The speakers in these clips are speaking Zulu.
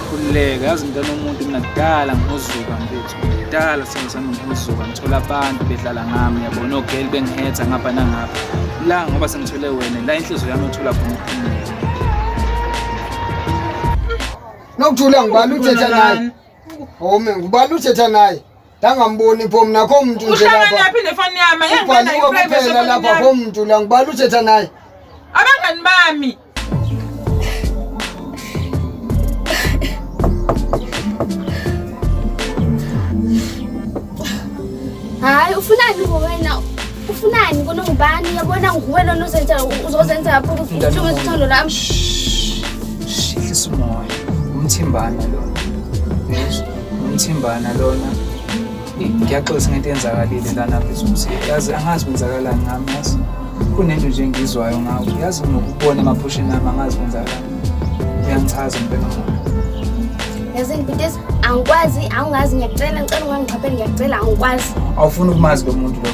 ngikhululeka yazi ngitana umuntu mina kudala ngihuzuka mfethu kudala sami ngihuzuka ngithola abantu bedlala ngami yabona ogeli bengihetha ngapha nangapha la ngoba sengithole wena la inhliziyo yami uthola khona ukuphumula nokuthula ngibala uthetha naye home ngibala uthetha naye ngangamboni pho mina kho umuntu nje lapha uhlala naphi nefoni yami yangibona kuphela lapha kho umuntu la ngibala uthetha naye abangani bami hayi ufunani wena ufunani kona ngubani yabona nguwena nozenza uzozenza lapho ukuthuma isithando lami shisa umoya umthimbana lona yes umthimbana lona ngiyaxolisa ngento yenzakalile lana phezulu yazi angazi kwenzakalani ngami yazi kunento nje engizwayo ngawo yazi ngokubona emaphusheni ami angazi kwenzakalani uyangichaza impela yazi ngibiteza angikwazi angazi ngiyacela ngicela ungangiqhapheli ngiyacela angikwazi awufuna ukumazi lo muntu lo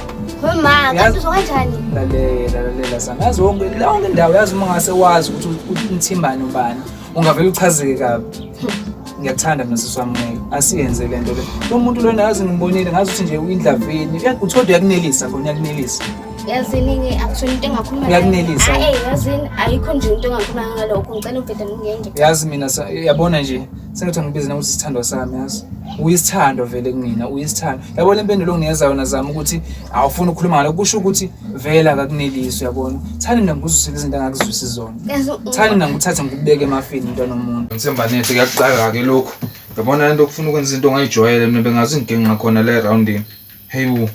Mama, kanti uzokwenjani? Lalela sana. Yazi wonke indawo yazi uma ngase wazi ukuthi umthimbane ubani. Ungavela uchazeke kabi. Ngiyakuthanda mina siswami ngeke. Asiyenze lento le. Lo muntu lona yazi ngimbonile ngazi ukuthi nje uyindlaveni. Uthoda uyakunelisa khona uyakunelisa. Yazini ke akusona into engakhuluma. Uyakunelisa. Yazini ayikho nje into engakhuluma ngalokho. Ngicela uvede ngiyenge. Yazi mina yabona nje sengathi ngibize na ukuthi isithando sami yazi. Uyisithando vele kumina uyisithando yabona impendulo onginikeza yona zami ukuthi awufuni ukukhuluma ngalo kusho ukuthi vela akakunelisi yabona thani mina ngikuzwisile izinto angakuzwisisi zona thani mina ngikuthatha ngikubeke emafini into nomuntu ngithembanethe kuyakucaka ke lokho yabona lento okufuna ukwenza izinto ongayijwayele mina bengazi inkinga ngakhona le roundini hey wo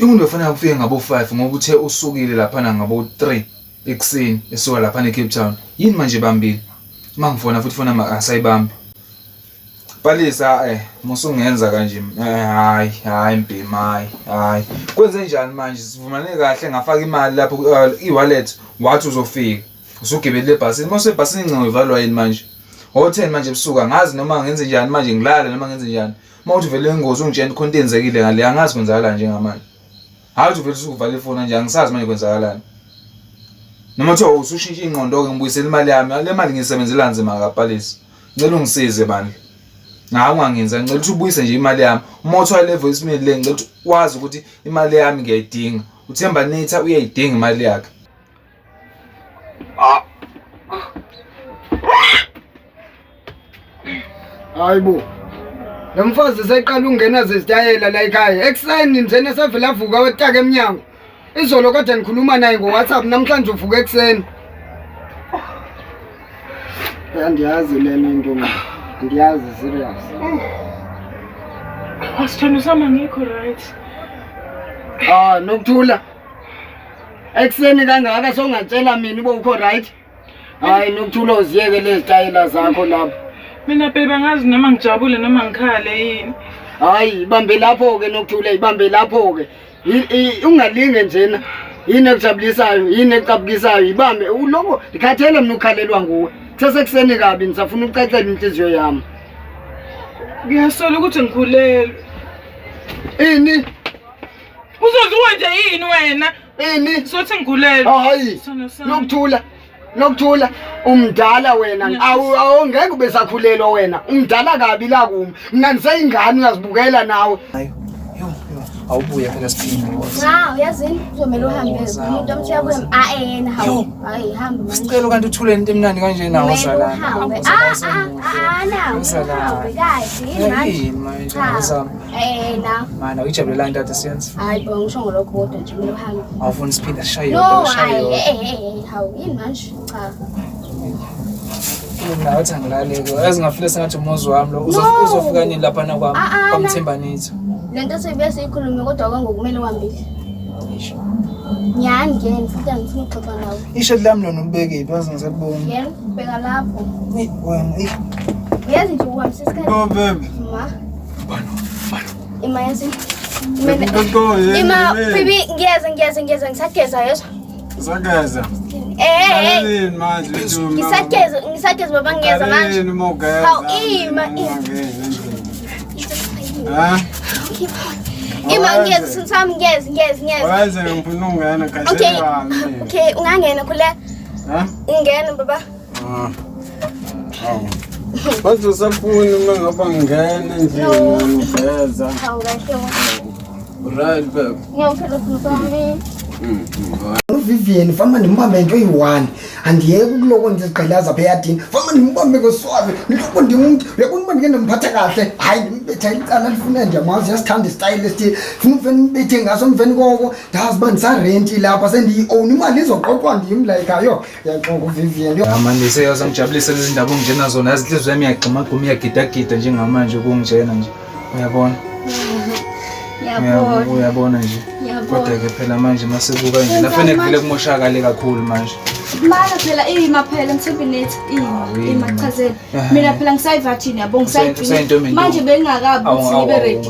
umuntu befana ukufika ngabo 5 ngoba uthe usukile lapha ngabo 3 ekseni esuka lapha eCape Town yini manje bambili mangifona futhi fona asayibambi Palisa musungenza kanje hayi mpima hayi kwenze njani manje sivumane kahle ngafaka imali lapho e-wallet wathi uzofika usugibele lebhasi mase ebhasini ngcingo ivalwa yini manje ho10 manje ebusuka ngazi noma ngenze njani manje ngilala noma ngenze njani mawuthi vele ingozi ungitshela konke enzekile ngale angazi kwenzakala nje ngamanje hayi uthi vele usukuvala ifoni nje angisazi manje kwenzakalani noma uthi usushintsha ingqondo ke ngibuyisela imali yami le mali ngisebenzela nzima kaPalisa ngicela ungisize bani ungangenza ngicela ukuthi ubuyise nje imali yami uma uthola le voicemail le ngicela ukuthi wazi ukuthi imali yami ngiyayidinga uThemba Netha uyayidinga imali yakhe hayibo lemfazi seqala ungena zezitayela la ekhaya ekseni njena sevela vuka wetaka eminyango izolo kade ngikhuluma naye ngoWhatsApp namhlanje uvuka ekseni andiyazi le nto ngiyazi serious asithando sami ngikho right nokuthula ekseni kangaka songatshela mina ube ukho right hayi nokuthula uziyeke lezitayela zakho lapho mina baby ngazi noma ngijabule noma ngikhale yini hayi ibambe lapho ke nokuthula ibambe lapho ke ungalinge njena yini ekujabulisayo yini ekucabukisayo ibambe uloko ikhathele mina ukhalelwa nguwe sesekuseni kabi nisafuna ukucacela inhliziyo yami ngiyasola ukuthi ngikhulelwe ini uzoziwa nje yini wena ini sothi ngikhulelwe hayi nokuthula umdala wena awungeke ube sakhulelwa wena umdala kabi la kumi mina ngiseyingane uyazibukela nawe awubuya phela siphinde yazini uzomela uhambe umuntu omthiya kuwe yena hayi hamba manje sicela kanti uthule into emnandi kanje nawo sala nawo kahle manje na mana uyijabulela into siyenza hayi bo ngisho ngolokho kodwa nje kumele uhambe awufuni siphinde sishaye hawu yini manje cha mina wathi angilaleke yazi ngafile sengathi umuzi wami lo uzofika nini lapha na kwami kwamthemba Netha lento sebuye siyikhulume kodwa kwangokumele uhambile nyani ngene futhi angifuni ukuxoxa nawe isho lami lona ubeke iphi yazi ngiselibona yena bheka lapho wena yazi nje uhambisa isikhathi baby ma bano ima yazi ima bibi ngiyeza ngisageza yeso Sageza manje ngisageza baba ngiyeza manje hawu ima Ima ngiyeza sami ngiyeza waze ngifuna ungena okay ungangena kule ungena baba Manje usafuni uma ngaba ngene nje ngiveza. Hawu kahle. Right babe. Ngiyawuphela ufuna wami. Vivian fama nimbambe into eyi-1 andiyeke ukuloko ndizigqilaza apha eyadini fama nimbambe ngoswabe niloko ndingumuntu uyabona uba ndike ndimphatha kahle hayi ndimbetha icala lifuna ndiyamazi uyasithanda istylist funa uveni mbethe ngaso mveni koko ndazi uba ndisarenti lapha sendiyi-own imali izoqoqwa ndim like ayo yaxoka uVivian manje seyaza ngijabulise lezi ndaba ongijena zona yazi inhliziyo yami iyagxumagxuma iyagidagida njengamanje ukungijena nje uyabona uyabona nje kodwa-ke phela manje masibuka nje nafanele kuvele kumoshakale kakhulu manje Mana phela ima phela mthembeni ima chazela mina phela ngisayivathini yabo ngisayigcina manje bengakabi ukuthi ngibe ready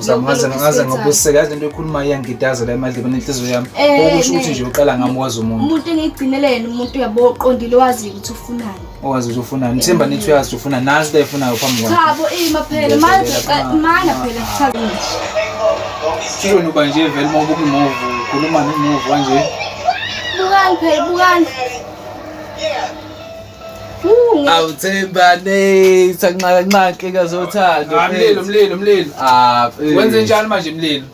ngaze ngabuseka yazi into ekhuluma iyangidaza la imali benenhliziyo yami okusho ukuthi nje uqala ngamwazi umuntu engigcinelene umuntu uyabo oqondile wazi ukuthi ufunani owazi ukuthi ufunani nithemba nithi uyazi ufuna nazi into efunayo phambi kwami chabo ima phela mana phela challenge Sho nuba nje vele uma ubuka imovu ukhuluma nemovu kanje bukani phela bukani Awuthembane sanqanqanqe kazothando mlilo wenze njani manje mlilo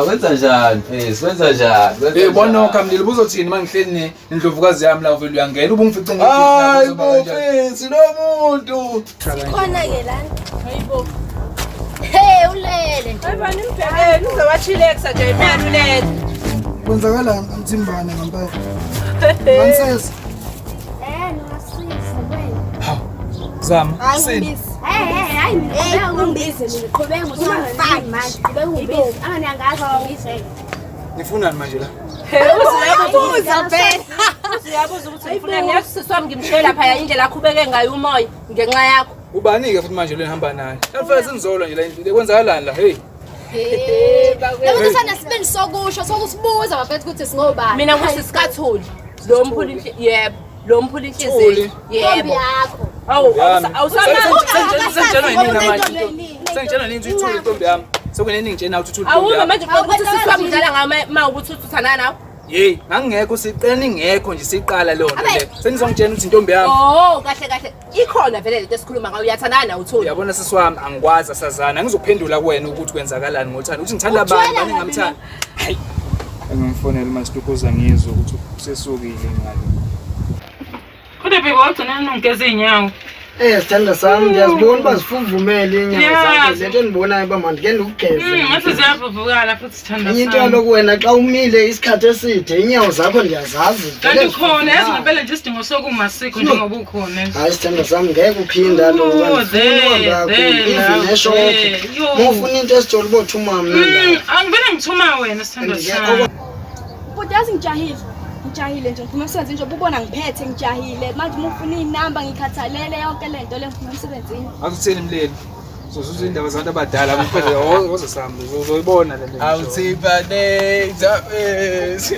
wenza njani phesi wenza njani bona kamlilo buzothini mangihleli nendlovukazi yami la vele uyangena ubungifice hayi bo phesi nomuntu khona ke lana hayibo hey ulele ayibani imbhekeni uzowachileksa nje imali ulele kwenzakalani mthimbane ngempela Princess ngasisa wena zama hayi ngibhizi ngiqhubeka ngosifani manje ngibeka ngibhizi anganyangazi ngibhizi nifunani manje la uyabuza phela uyabuza ukuthi ngifuna ngiyasiswa ngimshela lapha indlela akhubeke ngayo umoya ngenxa yakho ubani-ke futhi manje lo nihamba naye lafela senizola nje la kwenzakalani la hey Labo kusana sibe sokusho sokusibuza bafethu ukuthi singobani mina kusisikathuli lo mphuli yebo lo mphuli inhliziyo yebo yakho awu sengitshelwa yini manje sengitshelwa yini ukuthi uthule intombi yami sekuneningi nje nawe uthule intombi awume yami manje ukuthi siswa mdala ngawe mawukuthi uthana nawe hey ngangekho siqela ningekho nje siqala lona le senizongitshela ukuthi intombi yami oh kahle ikhona vele lento esikhuluma ngayo uyathandana nawe uthuli uyabona sisi wami angikwazi asazana angizophendula kuwena ukuthi kwenzakalani ngothanda ukuthi ngithanda abantu bani ngamthanda hayi engimfonela manje Sihlukuza ngizwe ukuthi usesukile ngalo kodwa bengogcina nongeza inyawo sithanda sami ngiyazibona uba zifuvumele inyama zakhe lento endibonayo uba mandike ndikugeze ngathi ziyavuvukala futhi sithanda enye into yaloku wena xa umile isikhathi eside inyawo zakho ndiyazazi kanti khona yazi ngempela nje isidingo sokumasikho njengoba ukhona hayi sithanda sami ngeke uphinda lo neshopho uma ufuna into esijolo uba uthuma mna angivele ngithuma wena sithanda sami But yazi ngijahile nje ngifuna umsebenzi nje ubona ngiphethe ngijahile manje uma ufuna inamba ngikhathalele yonke lento le ngifuna umsebenzini akutheni mlelo sozuza indaba zabantu abadala kuphela ozosamba uzoyibona le nto awuthembane phesi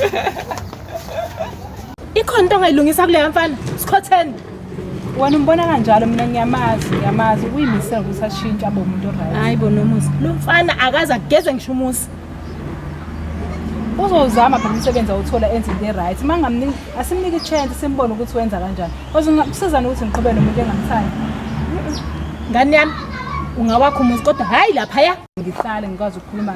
ikhona into ongayilungisa kuleya mfana sikhotheni wena umbona kanjalo mina ngiyamazi uyimisela ukuthi ashintshe abe umuntu right hayi bo nomusa lo mfana akaze agezwe ngisho umusa uzozama phela umsebenzi awuthola enze into right mangamniki asimnike ichance simbone ukuthi wenza kanjani ozokusizana ukuthi ngiqhubeke nomuntu engamthandi ngani yami ungawakho umuzi kodwa hayi lapha ya ngihlale ngikwazi ukukhuluma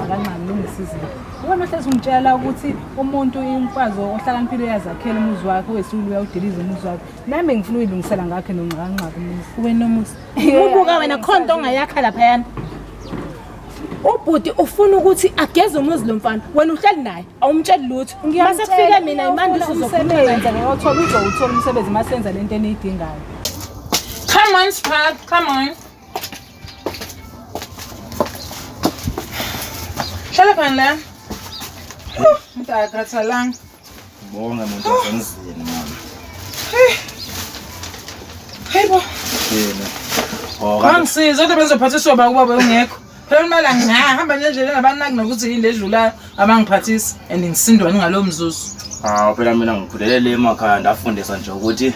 kancane nongisizile ubona hlezi ungitshela ukuthi umuntu imfazi ohlakaniphile uyazakhela umuzi wakhe wesulu uyawudiliza umuzi wakhe nami ngifuna uyilungisela ngakhe nonqanqaka umuzi wena umuzi ubuka wena khonto ongayakha lapha yana ubhuti ufuna ukuthi ageze umuzi lo mfana wena uhleli naye awumtsheli lutho mase kufike mina imandi uzosebenza ngiyothola uzowuthola umsebenzi masenza lento eniyidingayo come on Spark come on shala phanla mtakathalanga bonga muntu wasenzini mama hey bo ngangisiza kodwa bezophathiswa bakuba ungekho phela imali ngihamba nje nabanaki nokuthi yini ledlulayo abangiphathisi and ngisindwa ngalo mzuzu phela mina ngikhulelele emakhaya ndafundisa nje ukuthi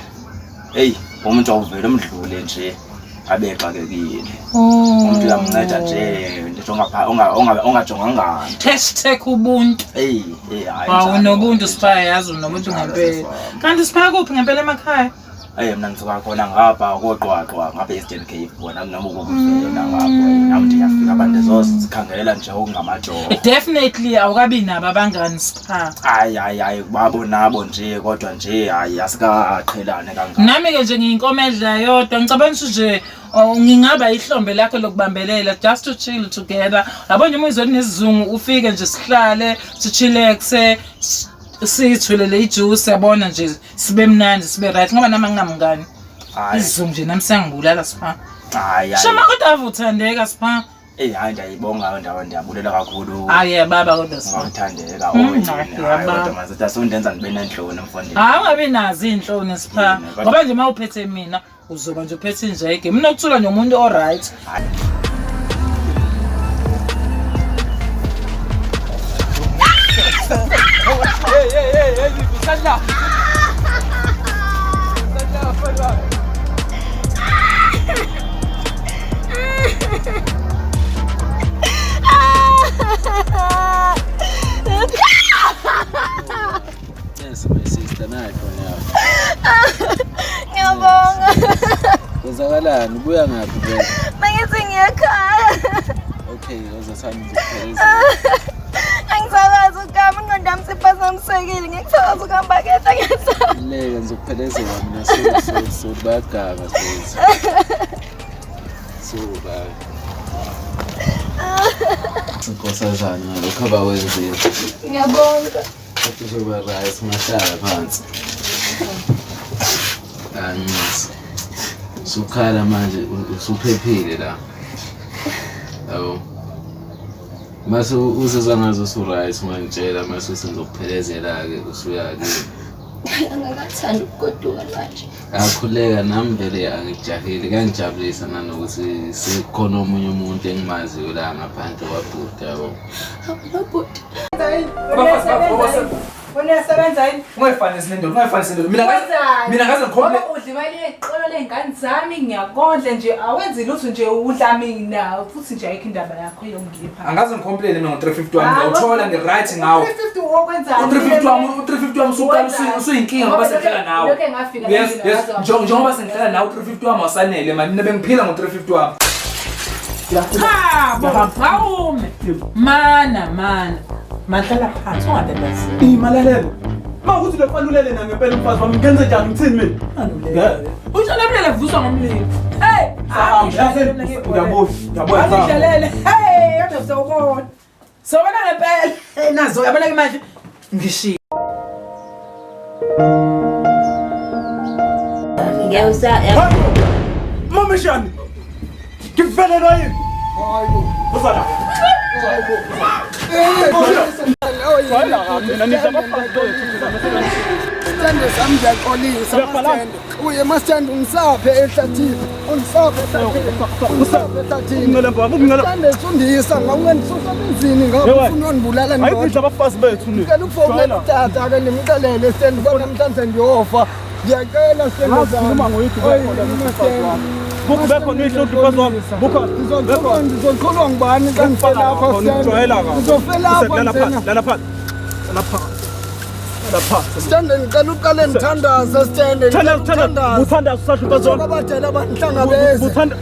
hey umuntu awuvele umdlule nje abexakekile umuntu uyamnceda nje ngisho ongajonganga #ubuntu hayi awunobuntu Sipha yazi unomuntu ngempela kanti Sipha kuphi ngempela emakhaya mina ngisuka khona ngapha koqwaqwa ngapha eStern Cape bona noma ukuvela ngapha nami ndiyafika abantu zozikhangelela nje okungamajobo. Definitely awukabi nabo abangani Sipha. Hayi babo nabo nje kodwa nje hayi asikaqhelane kangaka. Nami ke nje ngiyinkomedla yodwa ngicabanga nje ngingaba ihlombe lakhe lokubambelela just to chill together. Yabo nje umuzwe nesizungu ufike nje sihlale sichilexe sithulele ijuice yabona nje sibe mnandi sibe right ngoba nama nginamngani. Isizungu nje nami sengibulala Sipha. Hayi. Shama kodwa avuthandeka Sipha. Hayi ndiyayibonga ndawo ndiyabulela kakhulu. Hayi baba kodwa Sipha. Ngithandeka kodwa manje asundenza ndibe nenhloni mfondini. Hayi ungabi nazi inhloni Sipha. Ngoba nje mawuphethe mina uzoba nje uphethe njeke. Mina ukuthula nomuntu all right. Hey, Sandla. Yes, my sister, nayi khona yawo. Ngiyabonga. Kwenzakalani? Ubuya ngaphi vele? Mangithi ngiyakhaya. Okay, uzothanda ukuphelisa. Angisakazi ukugama ingqondo yami siphazamisekile ngikuthakaza ukuhamba kepha ngiyasaba. Leka ngizokuphelezela mina so bagama futhi. So bag. Inkosazana ngalokho abawenzile. Ngiyabonga. Kodwa uzoba right ungahlala phansi. Angithi. Sukhala manje usuphephile la. Yabo. Mase uzizwa ngazo usu-right ungangitshela mase usenzokuphelezela ke usuyake. Angakathandi ukugoduka manje. Akhuleka nami vele angijahile kangijabulisa nanokuthi sekukhona omunye umuntu engimaziyo la ngaphandle kwabhuti yabo. Nobhuti. Uyasebenza yini? Ungayifanisi le ndoda, ungayifanisi le ndoda. Mina ngaze ngikhombe. Udla imali yeqolo lengane zami ngiyakondla nje awenzi lutho nje udla mina futhi nje ayikho indaba yakho yongipha. Angaze ngicomplain mina ngo350 wami uthola ngi-right ngawo. 350 wokwenzani? U350 wami usuqala usuyinkinga ngoba sengihlala nawe. Lokho engafika Yes, njengoba sengihlala nawe u350 wami wasanele manje mina bengiphila ngo350 wami. Ha, bawume. Mana. Mahlala phansi ungadebasi. Imalalelo. Mawukuthi lefanulele na ngempela umfazi wami ngenze njani ngithini mina? Ngeke. Ushonamlela vuswa ngomlilo. Hey! Uyabona. Ngidlalele. Hey, kodwa sawubona. Sawubona ngempela. Hey nazo uyabona ke manje ngishiya. Ngiyawusa. Mama shani. Ngivele no yini? Hayibo. Uzala. Sithande sami ngiyaxolisa masithande. Uye masithande ungisaphe ehlathini. Ungisaphe ehlathini. Sithande sundisa ngawungisusa emzini ngafuna unibulala nini. Ayidla abafazi bethu ni. Ngicela ukufowunela utata ke nimxelele sithande ngoba namhlanje ngiyofa. Ngiyacela sithande Ngakhuluma ngoyithi Buku bekhona ihluthu phezulu. Buku. Ngizokholwa ngubani kangisela lapha sithande. Ngizofela lapha. Lapha. Sithande ngicela uqale ngithandaza sithande. Uthandaza usahlu phezulu. Abadala abanhlangabeze. Uthanda